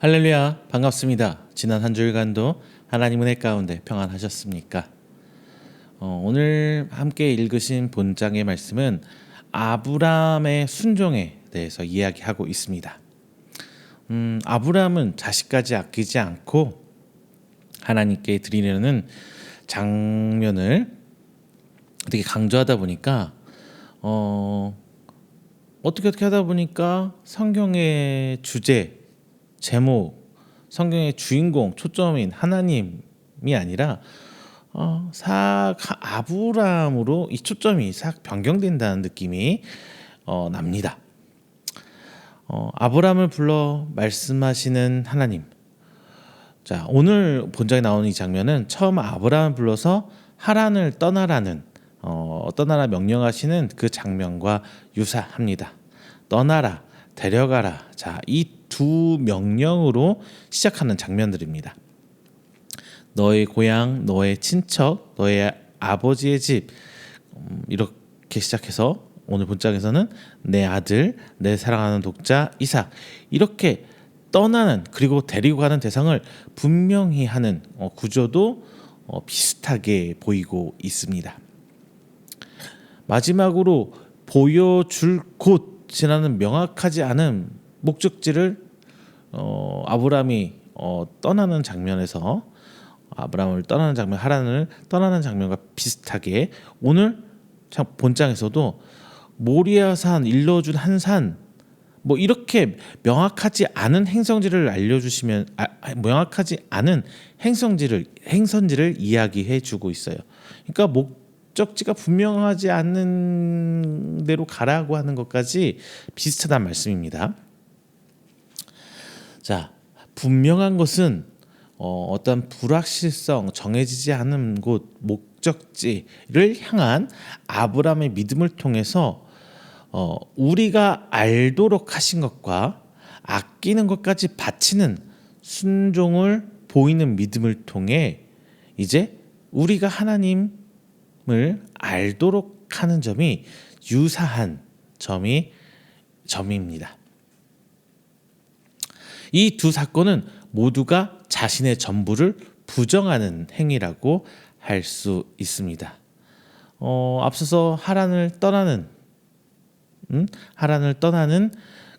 할렐루야, 반갑습니다. 지난 한 주일간도 하나님 은혜 가운데 평안하셨습니까? 오늘 함께 읽으신 본장의 말씀은 아브라함의 순종에 대해서 이야기하고 있습니다. 아브라함은 자식까지 아끼지 않고 하나님께 드리려는 장면을 되게 강조하다 보니까 어떻게 하다 보니까 성경의 주제 제목, 성경의 주인공, 초점인 하나님이 아니라 아브라함으로 이 초점이 싹 변경된다는 느낌이 납니다. 아브라함을 불러 말씀하시는 하나님. 자, 오늘 본장에 나오는 이 장면은 처음 아브라함을 불러서 하란을 떠나라는 떠나라 명령하시는 그 장면과 유사합니다. 떠나라, 데려가라. 자, 이 두 명령으로 시작하는 장면들입니다. 너의 고향, 너의 친척, 너의 아버지의 집, 이렇게 시작해서 오늘 본장에서는 내 아들, 내 사랑하는 독자 이삭, 이렇게 떠나는, 그리고 데리고 가는 대상을 분명히 하는 구조도 비슷하게 보이고 있습니다. 마지막으로 보여줄 곳이라는 명확하지 않은 목적지를 아브라함이 떠나는 장면에서 아브라함을 떠나는 장면, 하란을 떠나는 장면과 비슷하게 오늘 본장에서도 모리아산, 일러준 한 산, 뭐 이렇게 명확하지 않은 행성지를 알려주시면 명확하지 않은 행선지를 이야기해주고 있어요. 그러니까 목적지가 분명하지 않은 대로 가라고 하는 것까지 비슷하다는 말씀입니다. 자, 분명한 것은 어떤 불확실성, 정해지지 않은 곳, 목적지를 향한 아브라함의 믿음을 통해서 우리가 알도록 하신 것과 아끼는 것까지 바치는 순종을 보이는 믿음을 통해 이제 우리가 하나님을 알도록 하는 점이 유사한 점입니다. 이 두 사건은 모두가 자신의 전부를 부정하는 행위라고 할 수 있습니다. 앞서서 하란을 떠나는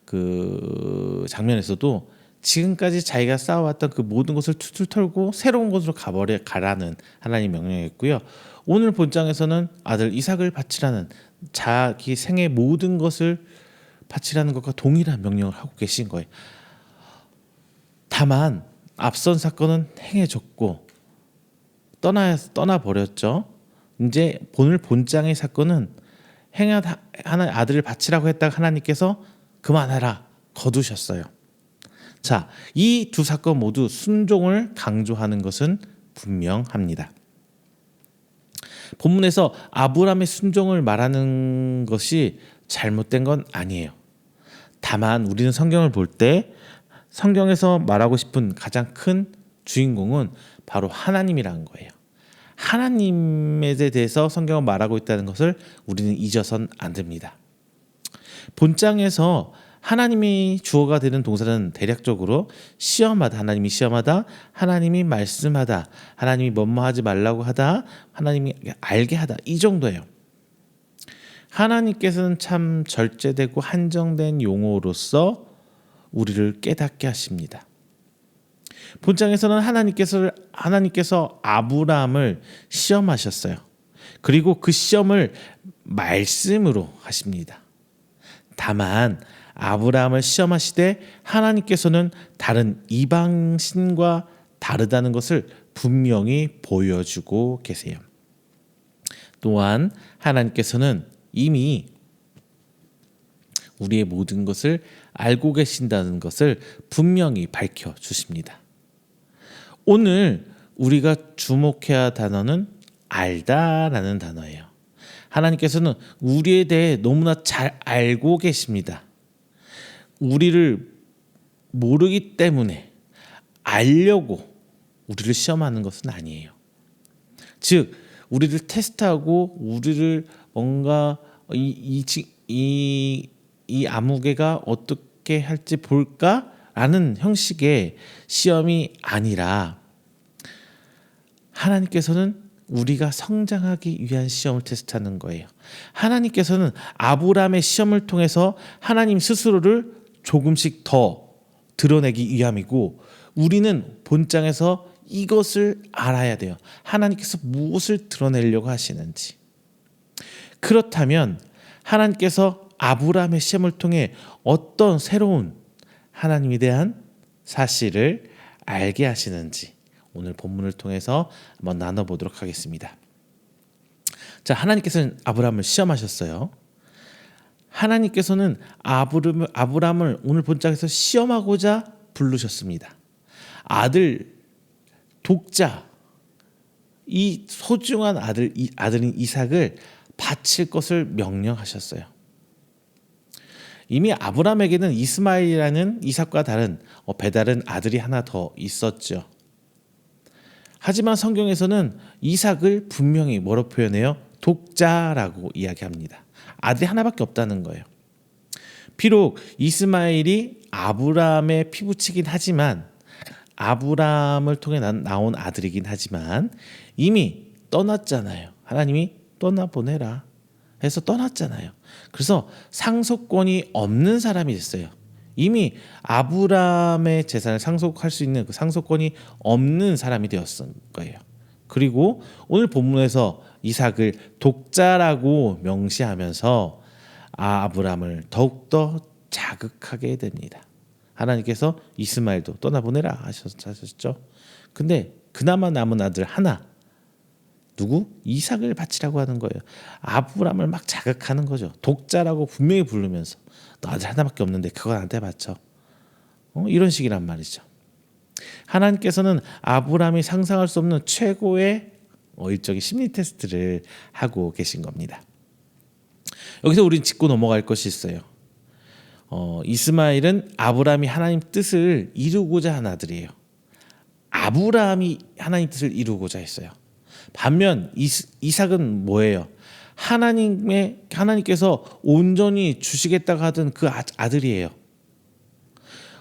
그 장면에서도 지금까지 자기가 쌓아왔던 그 모든 것을 툴툴 털고 새로운 곳으로 가라는 하나님 명령이었고요. 오늘 본장에서는 아들 이삭을 바치라는, 자기 생의 모든 것을 바치라는 것과 동일한 명령을 하고 계신 거예요. 다만 앞선 사건은 행해졌고 떠나버렸죠. 이제 오늘 본장의 사건은 하나 아들을 바치라고 했다가 하나님께서 그만하라 거두셨어요. 자, 이 두 사건 모두 순종을 강조하는 것은 분명합니다. 본문에서 아브라함의 순종을 말하는 것이 잘못된 건 아니에요. 다만 우리는 성경을 볼 때 성경에서 말하고 싶은 가장 큰 주인공은 바로 하나님이라는 거예요. 하나님에 대해서 성경은 말하고 있다는 것을 우리는 잊어선 안 됩니다. 본장에서 하나님이 주어가 되는 동사는 대략적으로 시험하다, 하나님이 시험하다, 하나님이 말씀하다, 하나님이 뭐뭐하지 말라고 하다, 하나님이 알게 하다, 이 정도예요. 하나님께서는 참 절제되고 한정된 용어로서 우리를 깨닫게 하십니다. 본장에서는 하나님께서 아브라함을 시험하셨어요. 그리고 그 시험을 말씀으로 하십니다. 다만 아브라함을 시험하시되 하나님께서는 다른 이방신과 다르다는 것을 분명히 보여주고 계세요. 또한 하나님께서는 이미 우리의 모든 것을 알고 계신다는 것을 분명히 밝혀주십니다. 오늘 우리가 주목해야 할 단어는 알다라는 단어예요. 하나님께서는 우리에 대해 너무나 잘 알고 계십니다. 우리를 모르기 때문에 알려고 우리를 시험하는 것은 아니에요. 즉, 우리를 테스트하고 우리를 뭔가 이 아무개가 어떻게 할지 볼까 라는 형식의 시험이 아니라 하나님께서는 우리가 성장하기 위한 시험을 테스트하는 거예요. 하나님께서는 아브라함의 시험을 통해서 하나님 스스로를 조금씩 더 드러내기 위함이고, 우리는 본장에서 이것을 알아야 돼요. 하나님께서 무엇을 드러내려고 하시는지. 그렇다면 하나님께서 아브라함의 시험을 통해 어떤 새로운 하나님에 대한 사실을 알게 하시는지 오늘 본문을 통해서 한번 나눠보도록 하겠습니다. 자, 하나님께서는 아브라함을 시험하셨어요. 하나님께서는 아브라함을 오늘 본장에서 시험하고자 부르셨습니다. 아들, 독자, 이 소중한 아들인 이삭을 바칠 것을 명령하셨어요. 이미 아브라함에게는 이스마엘이라는 이삭과 다른 배다른 아들이 하나 더 있었죠. 하지만 성경에서는 이삭을 분명히 뭐로 표현해요? 독자라고 이야기합니다. 아들이 하나밖에 없다는 거예요. 비록 이스마엘이 아브라함의 피부치긴 하지만, 아브라함을 통해 나온 아들이긴 하지만 이미 떠났잖아요. 하나님이 떠나보내라 해서 떠났잖아요. 그래서 상속권이 없는 사람이 됐어요. 이미 아브라함의 재산을 상속할 수 있는 그 상속권이 없는 사람이 되었을 거예요. 그리고 오늘 본문에서 이삭을 독자라고 명시하면서 아브라함을 더욱더 자극하게 됩니다. 하나님께서 이스마엘도 떠나보내라 하셨죠. 근데 그나마 남은 아들 하나, 누구? 이삭을 바치라고 하는 거예요. 아브라함을 막 자극하는 거죠. 독자라고 분명히 부르면서 너 아들 하나밖에 없는데 그거 나한테 바쳐. 이런 식이란 말이죠. 하나님께서는 아브라함이 상상할 수 없는 최고의 일종의 심리 테스트를 하고 계신 겁니다. 여기서 우린 짚고 넘어갈 것이 있어요. 이스마엘은 아브라함이 하나님 뜻을 이루고자 한 아들이에요. 아브라함이 하나님 뜻을 이루고자 했어요. 반면 이삭은 뭐예요? 하나님께서 온전히 주시겠다고 하던 그 아들이에요.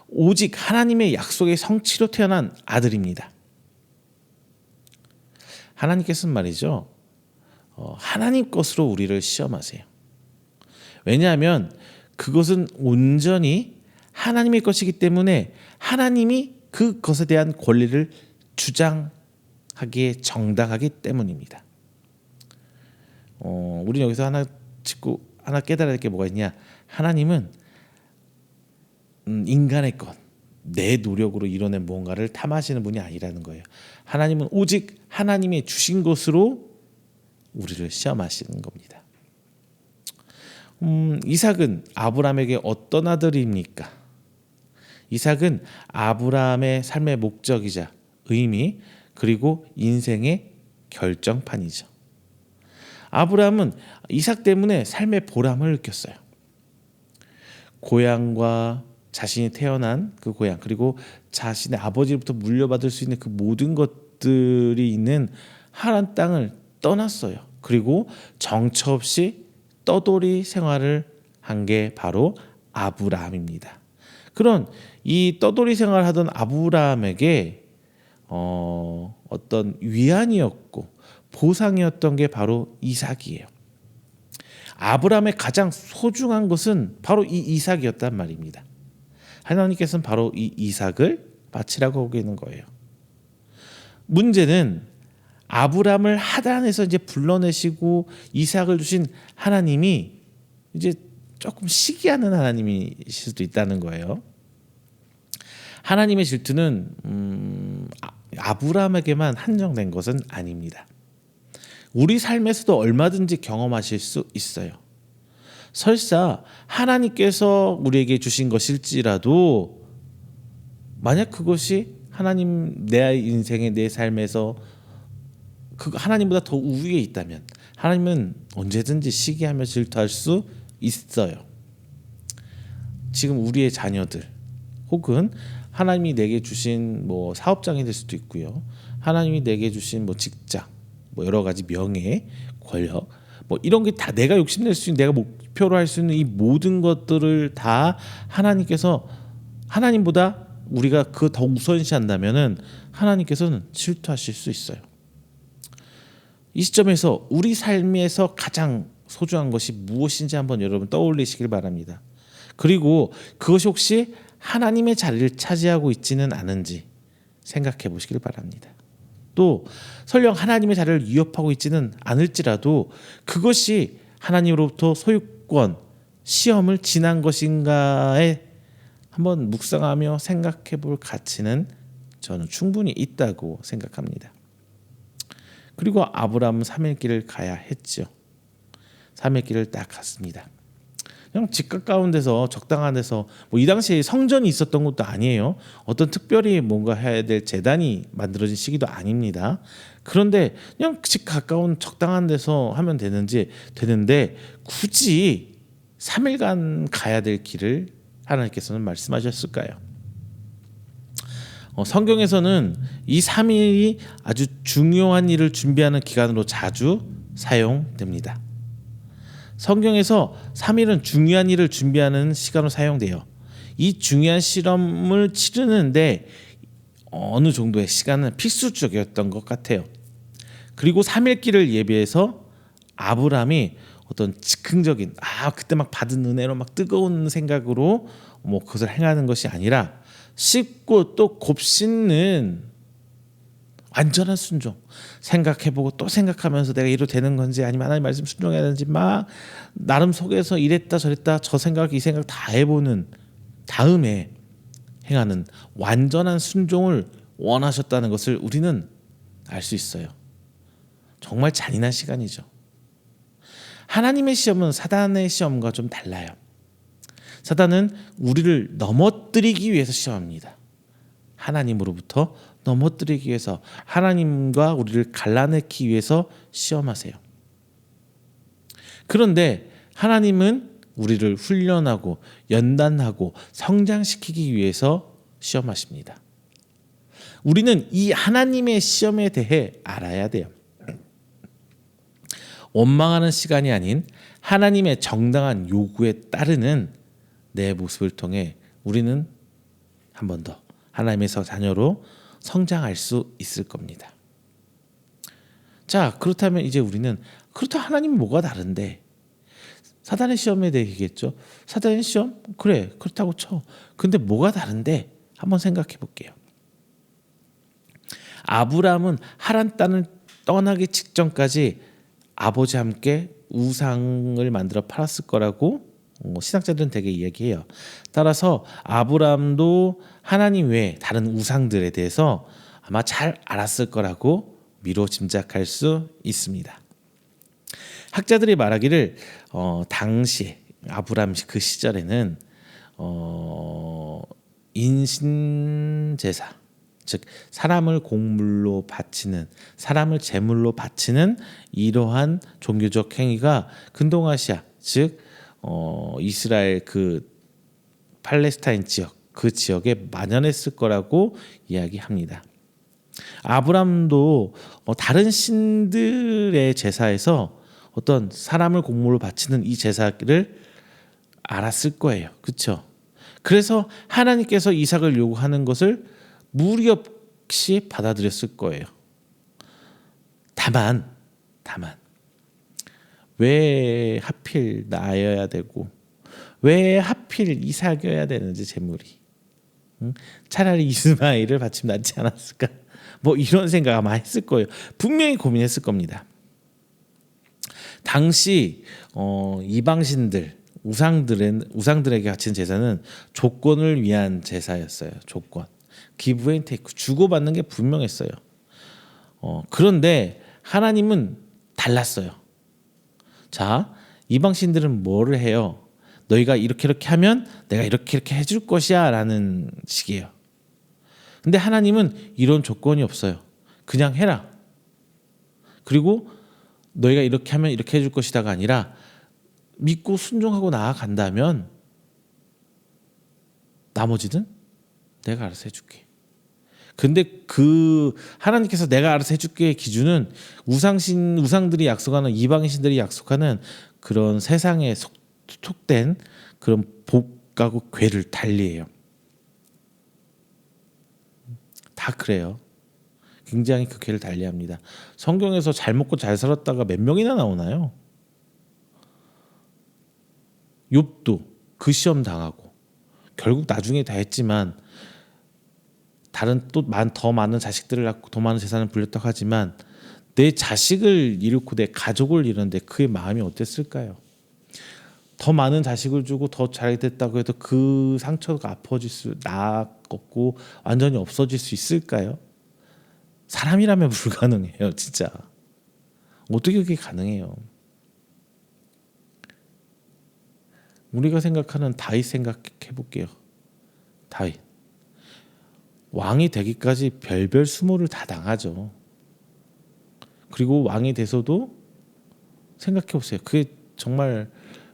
오직 하나님의 약속의 성취로 태어난 아들입니다. 하나님께서는 말이죠, 하나님 것으로 우리를 시험하세요. 왜냐하면 그것은 온전히 하나님의 것이기 때문에 하나님이 그것에 대한 권리를 주장하기에 정당하기 때문입니다. 우리는 여기서 하나 깨달아야 할 게 뭐가 있냐? 하나님은 인간의 것, 내 노력으로 이뤄낸 무언가를 탐하시는 분이 아니라는 거예요. 하나님은 오직 하나님의 주신 것으로 우리를 시험하시는 겁니다. 이삭은 아브라함에게 어떤 아들입니까? 이삭은 아브라함의 삶의 목적이자 의미, 그리고 인생의 결정판이죠. 아브라함은 이삭 때문에 삶의 보람을 느꼈어요. 고향과 자신이 태어난 그 고향, 그리고 자신의 아버지로부터 물려받을 수 있는 그 모든 것들이 있는 하란 땅을 떠났어요. 그리고 정처 없이 떠돌이 생활을 한 게 바로 아브라함입니다. 그런 이 떠돌이 생활을 하던 아브라함에게 어떤 위안이었고 보상이었던 게 바로 이삭이에요. 아브라함의 가장 소중한 것은 바로 이 이삭이었단 말입니다. 하나님께서는 바로 이 이삭을 바치라고 하고 있는 거예요. 문제는 아브라함을 하단에서 이제 불러내시고 이삭을 주신 하나님이 이제 조금 시기하는 하나님이실 수도 있다는 거예요. 하나님의 질투는 아브라함에게만 한정된 것은 아닙니다. 우리 삶에서도 얼마든지 경험하실 수 있어요. 설사 하나님께서 우리에게 주신 것일지라도 만약 그것이 하나님 내 인생의 내 삶에서 그 하나님보다 더 우위에 있다면 하나님은 언제든지 시기하며 질투할 수 있어요. 지금 우리의 자녀들 혹은 하나님이 내게 주신 뭐 사업장이 될 수도 있고요. 하나님이 내게 주신 뭐 직장, 뭐 여러 가지 명예, 권력, 뭐 이런 게 다 내가 욕심낼 수 있는, 내가 목표로 할 수 있는 이 모든 것들을 다 하나님께서 하나님보다 우리가 그 더 우선시한다면은 하나님께서는 질투하실 수 있어요. 이 시점에서 우리 삶에서 가장 소중한 것이 무엇인지 한번 여러분 떠올리시길 바랍니다. 그리고 그것이 혹시 하나님의 자리를 차지하고 있지는 않은지 생각해 보시길 바랍니다. 또 설령 하나님의 자리를 위협하고 있지는 않을지라도 그것이 하나님으로부터 소유권, 시험을 지난 것인가에 한번 묵상하며 생각해 볼 가치는 저는 충분히 있다고 생각합니다. 그리고 아브라함은 3일 길을 가야 했죠. 3일 길을 딱 갔습니다. 그냥 집 가까운 데서 적당한 데서 뭐 이 당시에 성전이 있었던 것도 아니에요. 어떤 특별히 뭔가 해야 될 제단이 만들어진 시기도 아닙니다. 그런데 그냥 집 가까운 적당한 데서 하면 되는데 굳이 3일간 가야 될 길을 하나님께서는 말씀하셨을까요? 성경에서는 이 3일이 아주 중요한 일을 준비하는 기간으로 자주 사용됩니다. 성경에서 3일은 중요한 일을 준비하는 시간으로 사용돼요. 이 중요한 실험을 치르는데 어느 정도의 시간은 필수적이었던 것 같아요. 그리고 3일길을 예비해서 아브라함이 어떤 즉흥적인 그때 막 받은 은혜로 막 뜨거운 생각으로 뭐 그것을 행하는 것이 아니라 쉽고 또 곱씹는 완전한 순종, 생각해보고 또 생각하면서 내가 이래도 되는 건지 아니면 하나님 말씀 순종해야 되는지 막 나름 속에서 이랬다 저랬다 저 생각 이 생각 다 해보는 다음에 행하는 완전한 순종을 원하셨다는 것을 우리는 알 수 있어요. 정말 잔인한 시간이죠. 하나님의 시험은 사단의 시험과 좀 달라요. 사단은 우리를 넘어뜨리기 위해서 시험합니다. 하나님으로부터 넘어뜨리기 위해서, 하나님과 우리를 갈라내기 위해서 시험하세요. 그런데 하나님은 우리를 훈련하고 연단하고 성장시키기 위해서 시험하십니다. 우리는 이 하나님의 시험에 대해 알아야 돼요. 원망하는 시간이 아닌 하나님의 정당한 요구에 따르는 내 모습을 통해 우리는 한 번 더 하나님의 자녀로 성장할 수 있을 겁니다. 자, 그렇다면 이제 우리는 하나님이 뭐가 다른데? 사단의 시험에 대해 얘기했죠. 사단의 시험? 그래, 그렇다고 쳐. 근데 뭐가 다른데? 한번 생각해 볼게요. 아브라함은 하란 땅을 떠나기 직전까지 아버지와 함께 우상을 만들어 팔았을 거라고 신학자들은 되게 이야기해요. 따라서 아브라함도 하나님 외에 다른 우상들에 대해서 아마 잘 알았을 거라고 미뤄 짐작할 수 있습니다. 학자들이 말하기를 당시 아브라함 그 시절에는 인신제사, 즉 사람을 곡물로 바치는, 사람을 제물로 바치는 이러한 종교적 행위가 근동아시아, 즉 이스라엘 그 팔레스타인 지역, 그 지역에 만연했을 거라고 이야기합니다. 아브람도 다른 신들의 제사에서 어떤 사람을 곡물로 바치는 이 제사를 알았을 거예요. 그렇죠? 그래서 하나님께서 이삭을 요구하는 것을 무리 없이 받아들였을 거예요. 다만 왜 하필 나여야 되고 왜 하필 이삭이어야 되는지 제물이 차라리 이스마엘을 바치면 낫지 않았을까? 뭐 이런 생각 아마 했을 거예요. 분명히 고민했을 겁니다. 당시 이방신들, 우상들에게 바친 제사는 조건을 위한 제사였어요. 조건, give and take, 주고받는 게 분명했어요. 그런데 하나님은 달랐어요. 자, 이방신들은 뭐를 해요? 너희가 이렇게 하면 내가 이렇게 해줄 것이야 라는 식이에요. 근데 하나님은 이런 조건이 없어요. 그냥 해라. 그리고 너희가 이렇게 하면 이렇게 해줄 것이다가 아니라 믿고 순종하고 나아간다면 나머지는 내가 알아서 해줄게. 근데 그 하나님께서 내가 알아서 해줄게의 기준은 우상들이 약속하는, 이방신들이 약속하는 그런 세상에 속된 그런 복하고 괴를 달리해요. 다 그래요. 굉장히 극회를 달리합니다. 성경에서 잘 먹고 잘 살았다가 몇 명이나 나오나요? 욥도 그 시험 당하고 결국 나중에 다 했지만 다른 또 더 많은 자식들을 낳고 더 많은 재산을 불렸다고 하지만 내 자식을 잃고 내 가족을 잃었는데 그의 마음이 어땠을까요? 더 많은 자식을 주고 더 잘 됐다고 해도 그 상처가 아파질 수 나았고 완전히 없어질 수 있을까요? 사람이라면 불가능해요. 진짜 어떻게 그게 가능해요? 우리가 생각하는 다윗 생각해 볼게요. 다윗 왕이 되기까지 별별 수모를 다 당하죠. 그리고 왕이 돼서도 생각해 보세요. 그게 정말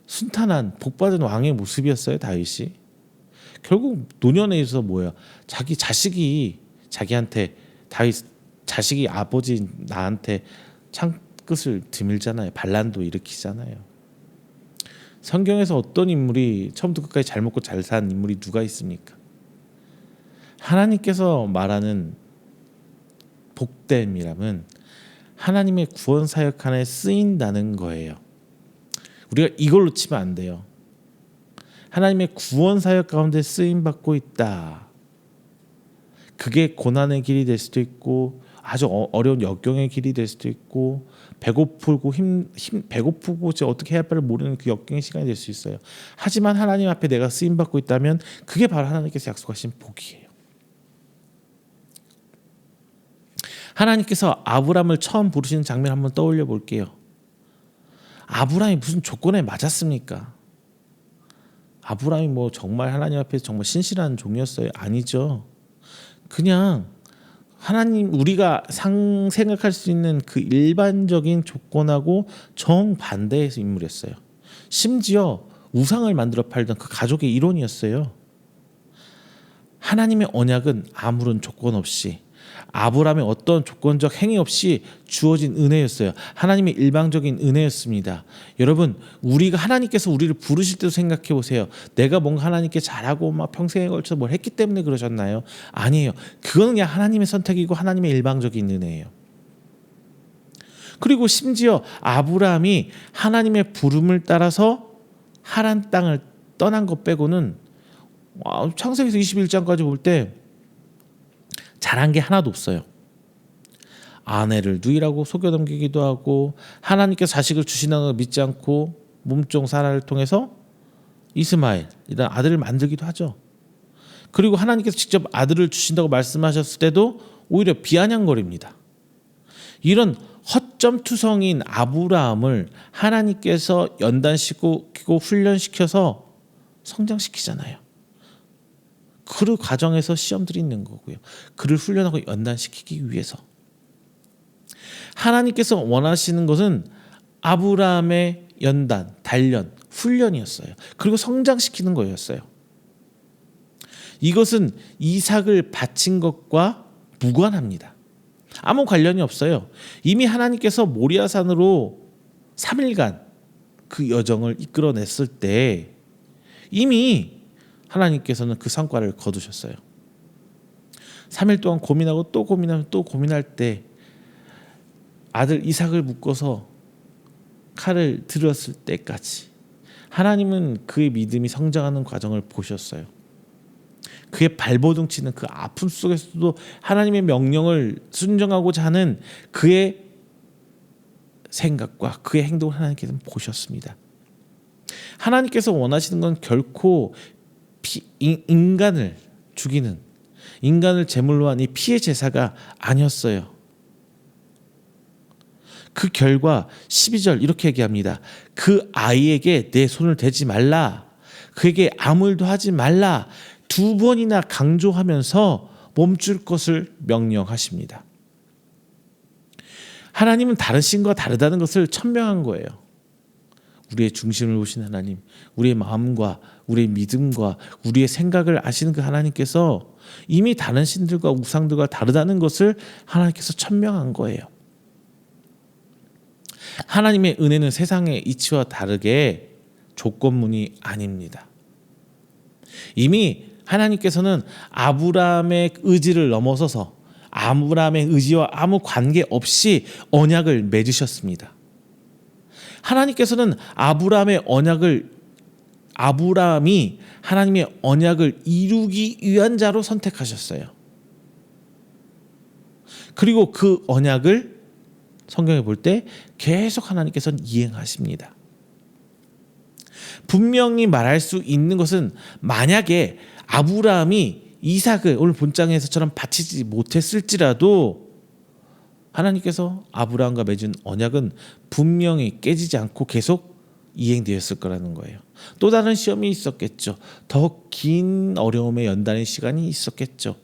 순탄한 복받은 왕의 모습이었어요. 다윗이 결국 노년에서 뭐야? 자기 자식이 자기한테 다윗 자식이 아버지 나한테 창끝을 드밀잖아요. 반란도 일으키잖아요. 성경에서 어떤 인물이 처음부터 끝까지 잘 먹고 잘 산 인물이 누가 있습니까? 하나님께서 말하는 복됨이라면 하나님의 구원 사역 안에 쓰인다는 거예요. 우리가 이걸로 치면 안 돼요. 하나님의 구원 사역 가운데 쓰임 받고 있다. 그게 고난의 길이 될 수도 있고 아주 어려운 역경의 길이 될 수도 있고 배고프고 배고프고 어떻게 해야 할지를 모르는 그 역경의 시간이 될 수 있어요. 하지만 하나님 앞에 내가 쓰임 받고 있다면 그게 바로 하나님께서 약속하신 복이에요. 하나님께서 아브람을 처음 부르시는 장면 한번 떠올려 볼게요. 아브람이 무슨 조건에 맞았습니까? 아브람이 뭐 정말 하나님 앞에 정말 신실한 종이었어요? 아니죠. 그냥 하나님 우리가 생각할 수 있는 그 일반적인 조건하고 정반대의 인물이었어요. 심지어 우상을 만들어 팔던 그 가족의 일원이었어요. 하나님의 언약은 아무런 조건 없이 아브라함의 어떤 조건적 행위 없이 주어진 은혜였어요. 하나님의 일방적인 은혜였습니다. 여러분 우리가 하나님께서 우리를 부르실 때도 생각해 보세요. 내가 뭔가 하나님께 잘하고 막 평생에 걸쳐 뭘 했기 때문에 그러셨나요? 아니에요. 그건 그냥 하나님의 선택이고 하나님의 일방적인 은혜예요. 그리고 심지어 아브라함이 하나님의 부름을 따라서 하란 땅을 떠난 것 빼고는 창세기에서 21장까지 볼 때 잘한 게 하나도 없어요. 아내를 누이라고 속여 넘기기도 하고 하나님께서 자식을 주신다는 걸 믿지 않고 몸종 사라를 통해서 이스마엘 이런 아들을 만들기도 하죠. 그리고 하나님께서 직접 아들을 주신다고 말씀하셨을 때도 오히려 비아냥거립니다. 이런 허점투성인 아브라함을 하나님께서 연단시키고 훈련시켜서 성장시키잖아요. 그 과정에서 시험들이 있는 거고요. 그를 훈련하고 연단시키기 위해서 하나님께서 원하시는 것은 아브라함의 연단, 단련, 훈련이었어요. 그리고 성장시키는 거였어요. 이것은 이삭을 바친 것과 무관합니다. 아무 관련이 없어요. 이미 하나님께서 모리아산으로 3일간 그 여정을 이끌어냈을 때 이미 하나님께서는 그 성과를 거두셨어요. 3일 동안 고민하고 또 고민하면 또 고민할 때 아들 이삭을 묶어서 칼을 들었을 때까지 하나님은 그의 믿음이 성장하는 과정을 보셨어요. 그의 발버둥 치는 그 아픔 속에서도 하나님의 명령을 순종하고자 하는 그의 생각과 그의 행동을 하나님께서 보셨습니다. 하나님께서 원하시는 건 결코 인간을 죽이는 인간을 제물로 한 이 피의 제사가 아니었어요. 그 결과 12절 이렇게 얘기합니다. 그 아이에게 내 손을 대지 말라. 그에게 아무 일도 하지 말라. 2번이나 강조하면서 멈출 것을 명령하십니다. 하나님은 다른 신과 다르다는 것을 천명한 거예요. 우리의 중심을 보신 하나님, 우리의 마음과 우리의 믿음과 우리의 생각을 아시는 그 하나님께서 이미 다른 신들과 우상들과 다르다는 것을 하나님께서 천명한 거예요. 하나님의 은혜는 세상의 이치와 다르게 조건문이 아닙니다. 이미 하나님께서는 아브라함의 의지를 넘어서서 아브라함의 의지와 아무 관계 없이 언약을 맺으셨습니다. 하나님께서는 아브라함이 하나님의 언약을 이루기 위한 자로 선택하셨어요. 그리고 그 언약을 성경에 볼 때 계속 하나님께서는 이행하십니다. 분명히 말할 수 있는 것은 만약에 아브라함이 이삭을 오늘 본장에서처럼 바치지 못했을지라도 하나님께서 아브라함과 맺은 언약은 분명히 깨지지 않고 계속 이행되었을 거라는 거예요. 또 다른 시험이 있었겠죠. 더 긴 어려움의 연단의 시간이 있었겠죠.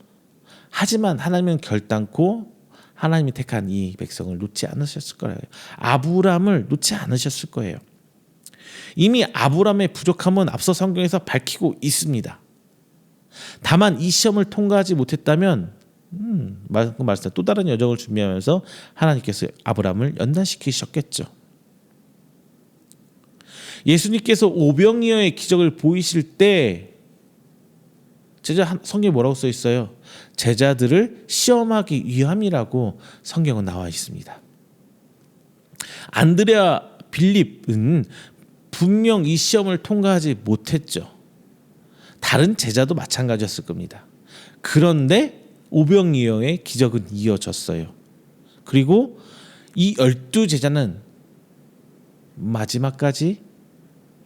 하지만 하나님은 결단코 하나님이 택한 이 백성을 놓지 않으셨을 거예요. 아브라함을 놓지 않으셨을 거예요. 이미 아브라함의 부족함은 앞서 성경에서 밝히고 있습니다. 다만 이 시험을 통과하지 못했다면 말씀 또 다른 여정을 준비하면서 하나님께서 아브라함을 연단시키셨겠죠. 예수님께서 오병이어의 기적을 보이실 때 성경에 뭐라고 써 있어요? 제자들을 시험하기 위함이라고 성경은 나와 있습니다. 안드레아 빌립은 분명 이 시험을 통과하지 못했죠. 다른 제자도 마찬가지였을 겁니다. 그런데 오병이어의 기적은 이어졌어요. 그리고 이 12제자는 마지막까지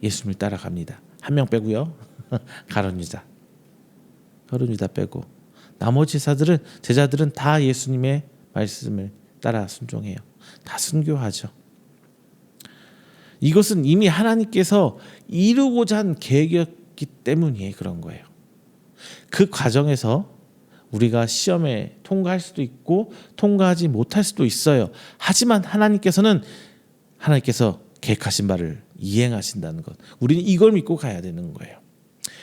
예수님을 따라갑니다. 한 명 빼고요. 가룟 유다 빼고 나머지 제자들은 다 예수님의 말씀을 따라 순종해요. 다 순교하죠. 이것은 이미 하나님께서 이루고자 한 계획이었기 때문에 그런 거예요. 그 과정에서 우리가 시험에 통과할 수도 있고 통과하지 못할 수도 있어요. 하지만 하나님께서 계획하신 바를 이행하신다는 것. 우리는 이걸 믿고 가야 되는 거예요.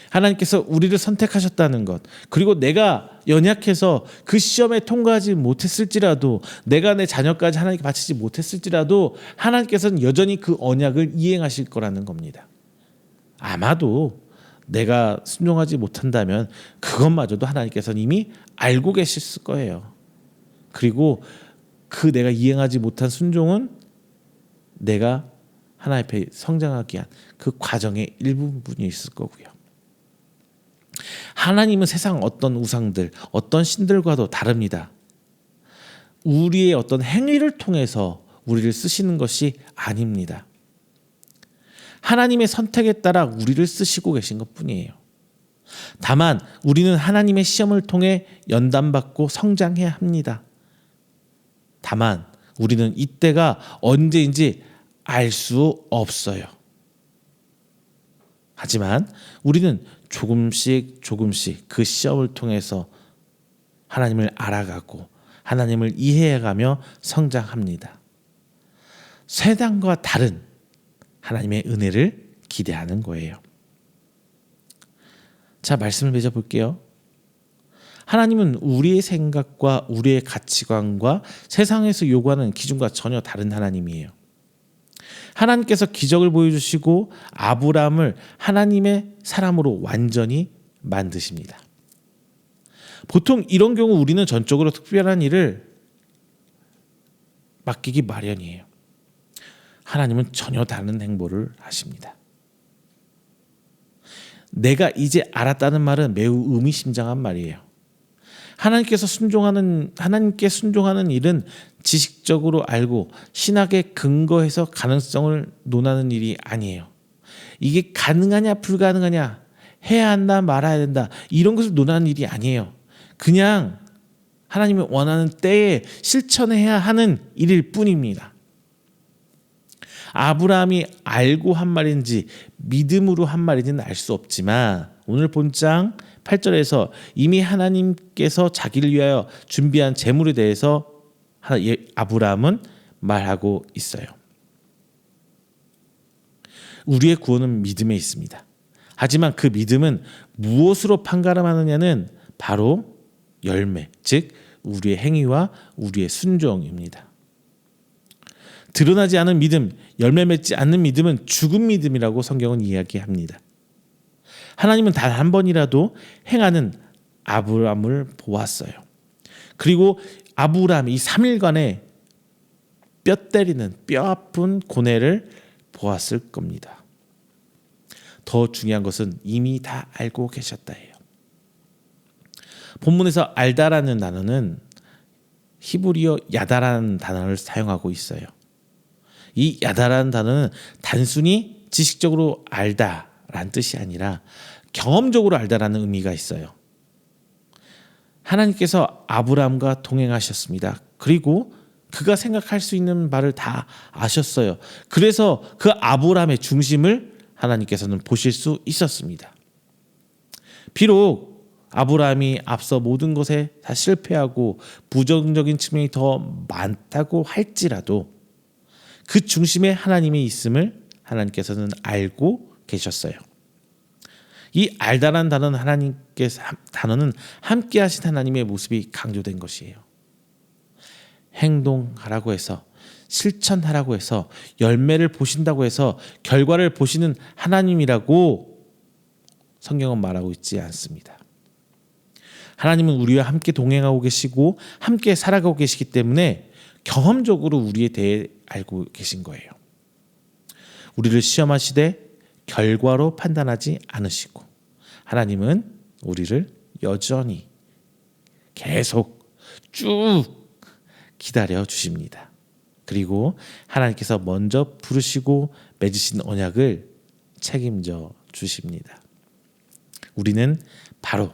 하나님께서 우리를 선택하셨다는 것. 그리고 내가 연약해서 그 시험에 통과하지 못했을지라도 내가 내 자녀까지 하나님께 바치지 못했을지라도 하나님께서는 여전히 그 언약을 이행하실 거라는 겁니다. 아마도 내가 순종하지 못한다면 그것마저도 하나님께서는 이미 알고 계셨을 거예요. 그리고 그 내가 이행하지 못한 순종은 내가 하나님 앞에 성장하기 위한 그 과정의 일부분이 있을 거고요. 하나님은 세상 어떤 우상들, 어떤 신들과도 다릅니다. 우리의 어떤 행위를 통해서 우리를 쓰시는 것이 아닙니다. 하나님의 선택에 따라 우리를 쓰시고 계신 것뿐이에요. 다만 우리는 하나님의 시험을 통해 연단받고 성장해야 합니다. 다만 우리는 이때가 언제인지 알 수 없어요. 하지만 우리는 조금씩 그 시험을 통해서 하나님을 알아가고 하나님을 이해해가며 성장합니다. 세상과 다른 하나님의 은혜를 기대하는 거예요. 자, 말씀을 맺어볼게요. 하나님은 우리의 생각과 우리의 가치관과 세상에서 요구하는 기준과 전혀 다른 하나님이에요. 하나님께서 기적을 보여주시고 아브라함을 하나님의 사람으로 완전히 만드십니다. 보통 이런 경우 우리는 전적으로 특별한 일을 맡기기 마련이에요. 하나님은 전혀 다른 행보를 하십니다. 내가 이제 알았다는 말은 매우 의미심장한 말이에요. 하나님께 순종하는 일은 지식적으로 알고 신학에 근거해서 가능성을 논하는 일이 아니에요. 이게 가능하냐 불가능하냐, 해야 한다 말아야 된다, 이런 것을 논하는 일이 아니에요. 그냥 하나님이 원하는 때에 실천해야 하는 일일 뿐입니다. 아브라함이 알고 한 말인지 믿음으로 한 말인지는 알 수 없지만 오늘 본장 8절에서 이미 하나님께서 자기를 위하여 준비한 재물에 대해서 아브라함은 말하고 있어요. 우리의 구원은 믿음에 있습니다. 하지만 그 믿음은 무엇으로 판가름하느냐는 바로 열매, 즉 우리의 행위와 우리의 순종입니다. 드러나지 않은 믿음, 열매 맺지 않는 믿음은 죽은 믿음이라고 성경은 이야기합니다. 하나님은 단 한 번이라도 행하는 아브라함을 보았어요. 그리고 아브라함이 이 3일간의 뼈 때리는 뼈 아픈 고뇌를 보았을 겁니다. 더 중요한 것은 이미 다 알고 계셨다예요. 본문에서 알다라는 단어는 히브리어 야다라는 단어를 사용하고 있어요. 이 야다라는 단어는 단순히 지식적으로 알다라는 뜻이 아니라 경험적으로 알다라는 의미가 있어요. 하나님께서 아브라함과 동행하셨습니다. 그리고 그가 생각할 수 있는 바를 다 아셨어요. 그래서 그 아브라함의 중심을 하나님께서는 보실 수 있었습니다. 비록 아브라함이 앞서 모든 것에 다 실패하고 부정적인 측면이 더 많다고 할지라도 그 중심에 하나님이 있음을 하나님께서는 알고 계셨어요. 이 알다라는 단어는 함께 하신 하나님의 모습이 강조된 것이에요. 행동하라고 해서, 실천하라고 해서, 열매를 보신다고 해서 결과를 보시는 하나님이라고 성경은 말하고 있지 않습니다. 하나님은 우리와 함께 동행하고 계시고 함께 살아가고 계시기 때문에 경험적으로 우리에 대해 알고 계신 거예요. 우리를 시험하시되 결과로 판단하지 않으시고, 하나님은 우리를 여전히 계속 쭉 기다려 주십니다. 그리고 하나님께서 먼저 부르시고 맺으신 언약을 책임져 주십니다. 우리는 바로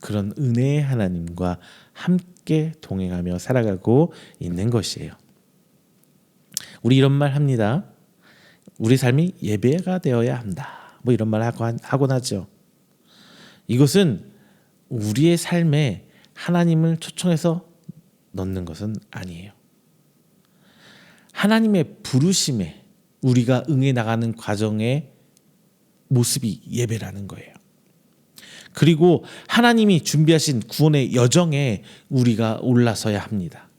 그런 은혜의 하나님과 함께 동행하며 살아가고 있는 것이에요. 우리 이런 말 합니다. 우리 삶이 예배가 되어야 한다. 뭐 이런 말 하곤 하죠. 이것은 우리의 삶에 하나님을 초청해서 넣는 것은 아니에요. 하나님의 부르심에 우리가 응해 나가는 과정의 모습이 예배라는 거예요. 그리고 하나님이 준비하신 구원의 여정에 우리가 올라서야 합니다.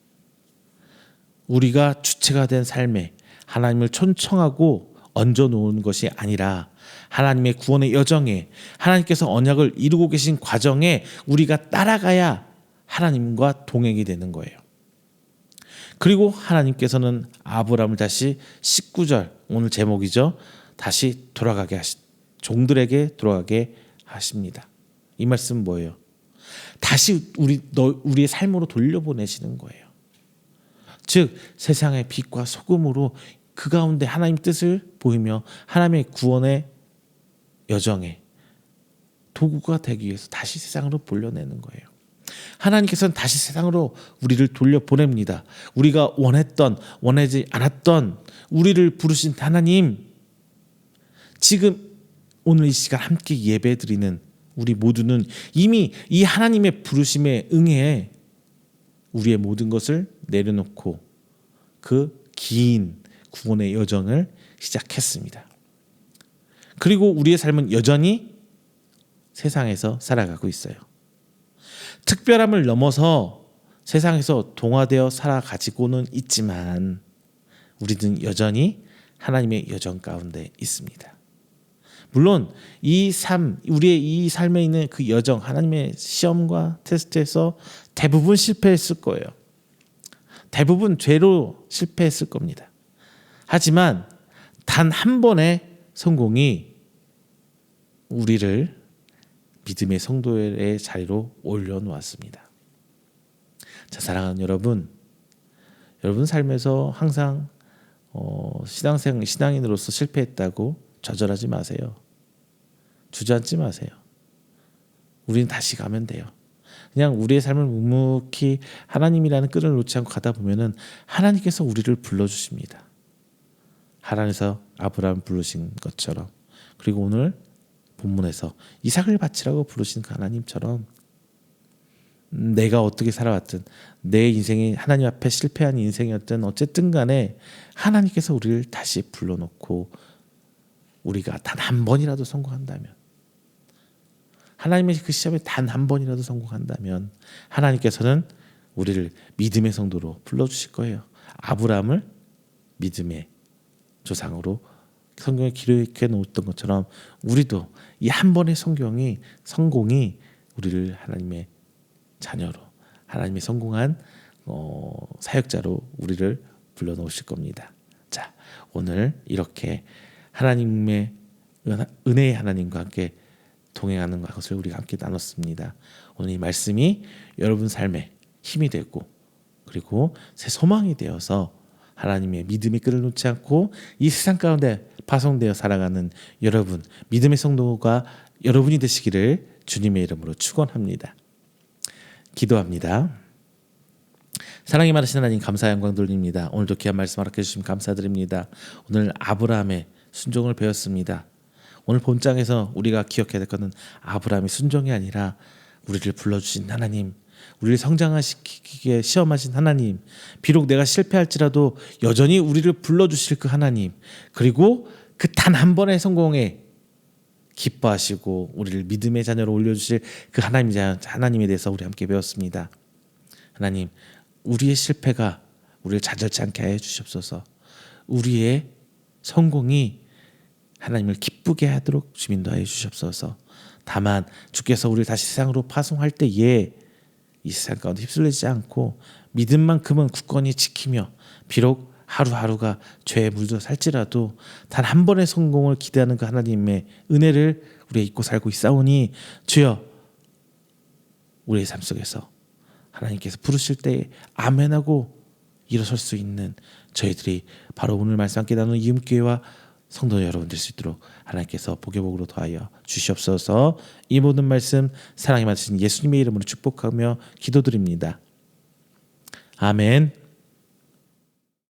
우리가 주체가 된 삶에 하나님을 초청하고 얹어놓은 것이 아니라 하나님의 구원의 여정에, 하나님께서 언약을 이루고 계신 과정에 우리가 따라가야 하나님과 동행이 되는 거예요. 그리고 하나님께서는 아브라함을 다시 19절, 오늘 제목이죠, 다시 종들에게 돌아가게 하십니다. 이 말씀은 뭐예요? 다시 우리의 삶으로 돌려보내시는 거예요. 즉 세상의 빛과 소금으로 그 가운데 하나님 뜻을 보이며 하나님의 구원의 여정에 도구가 되기 위해서 다시 세상으로 불려내는 거예요. 하나님께서는 다시 세상으로 우리를 돌려보냅니다. 우리가 원하지 않았던 우리를 부르신 하나님, 지금 오늘 이 시간 함께 예배드리는 우리 모두는 이미 이 하나님의 부르심에 응해 우리의 모든 것을 내려놓고 그 긴 구원의 여정을 시작했습니다. 그리고 우리의 삶은 여전히 세상에서 살아가고 있어요. 특별함을 넘어서 세상에서 동화되어 살아가지고는 있지만 우리는 여전히 하나님의 여정 가운데 있습니다. 물론 우리의 이 삶에 있는 그 여정, 하나님의 시험과 테스트에서 대부분 실패했을 거예요. 대부분 죄로 실패했을 겁니다. 하지만 단 한 번의 성공이 우리를 믿음의 성도의 자리로 올려놓았습니다. 자, 사랑하는 여러분 삶에서 항상 신앙인으로서 실패했다고 좌절하지 마세요. 주저앉지 마세요. 우리는 다시 가면 돼요. 그냥 우리의 삶을 묵묵히 하나님이라는 끈을 놓지 않고 가다 보면은 하나님께서 우리를 불러주십니다. 하나님께서 아브라함 부르신 것처럼, 그리고 오늘 본문에서 이삭을 바치라고 부르신 그 하나님처럼 내가 어떻게 살아왔든 내 인생이 하나님 앞에 실패한 인생이었든 어쨌든 간에 하나님께서 우리를 다시 불러놓고 우리가 단 한 번이라도 성공한다면, 하나님의 그 시험에 단 한 번이라도 성공한다면 하나님께서는 우리를 믿음의 성도로 불러주실 거예요. 아브라함을 믿음의 조상으로 성경에 기록해 놓았던 것처럼 우리도 이 한 번의 성공이 우리를 하나님의 자녀로, 하나님의 성공한 사역자로 우리를 불러놓으실 겁니다. 자, 오늘 이렇게 하나님의 은혜의 하나님과 함께 동행하는 것을 우리가 함께 나눴습니다. 오늘 이 말씀이 여러분 삶에 힘이 되고 그리고 새 소망이 되어서 하나님의 믿음의 끈을 놓지 않고 이 세상 가운데 파송되어 살아가는 여러분, 믿음의 성도가 여러분이 되시기를 주님의 이름으로 축원합니다. 기도합니다. 사랑이 많으신 하나님, 감사 영광 돌립니다. 오늘도 귀한 말씀 허락해 주시면 감사드립니다. 오늘 아브라함의 순종을 배웠습니다. 오늘 본장에서 우리가 기억해야 될 것은 아브라함의 순종이 아니라 우리를 불러주신 하나님, 우리를 성장시키기에 시험하신 하나님, 비록 내가 실패할지라도 여전히 우리를 불러주실 그 하나님, 그리고 그 단 한 번의 성공에 기뻐하시고 우리를 믿음의 자녀로 올려주실 그 하나님에 대해서 우리 함께 배웠습니다. 하나님, 우리의 실패가 우리를 좌절치 않게 하여 주시옵소서. 우리의 성공이 하나님을 기쁘게 하도록 주님 인도하여 주시옵소서. 다만 주께서 우리를 다시 세상으로 파송할 때에 이 세상 가운데 휩쓸리지 않고 믿음만큼은 굳건히 지키며 비록 하루하루가 죄에 물들어 살지라도 단 한 번의 성공을 기대하는 그 하나님의 은혜를 우리가 잊고 살고 있사오니 주여, 우리의 삶 속에서 하나님께서 부르실 때 아멘하고 일어설 수 있는 저희들이 바로 오늘 말씀 함께 나누는 이음교회와 성도 여러분 될 수 있도록 하나님께서 복으로 더하여 주시옵소서. 이 모든 말씀 사랑이 많으신 예수님의 이름으로 축복하며 기도드립니다. 아멘.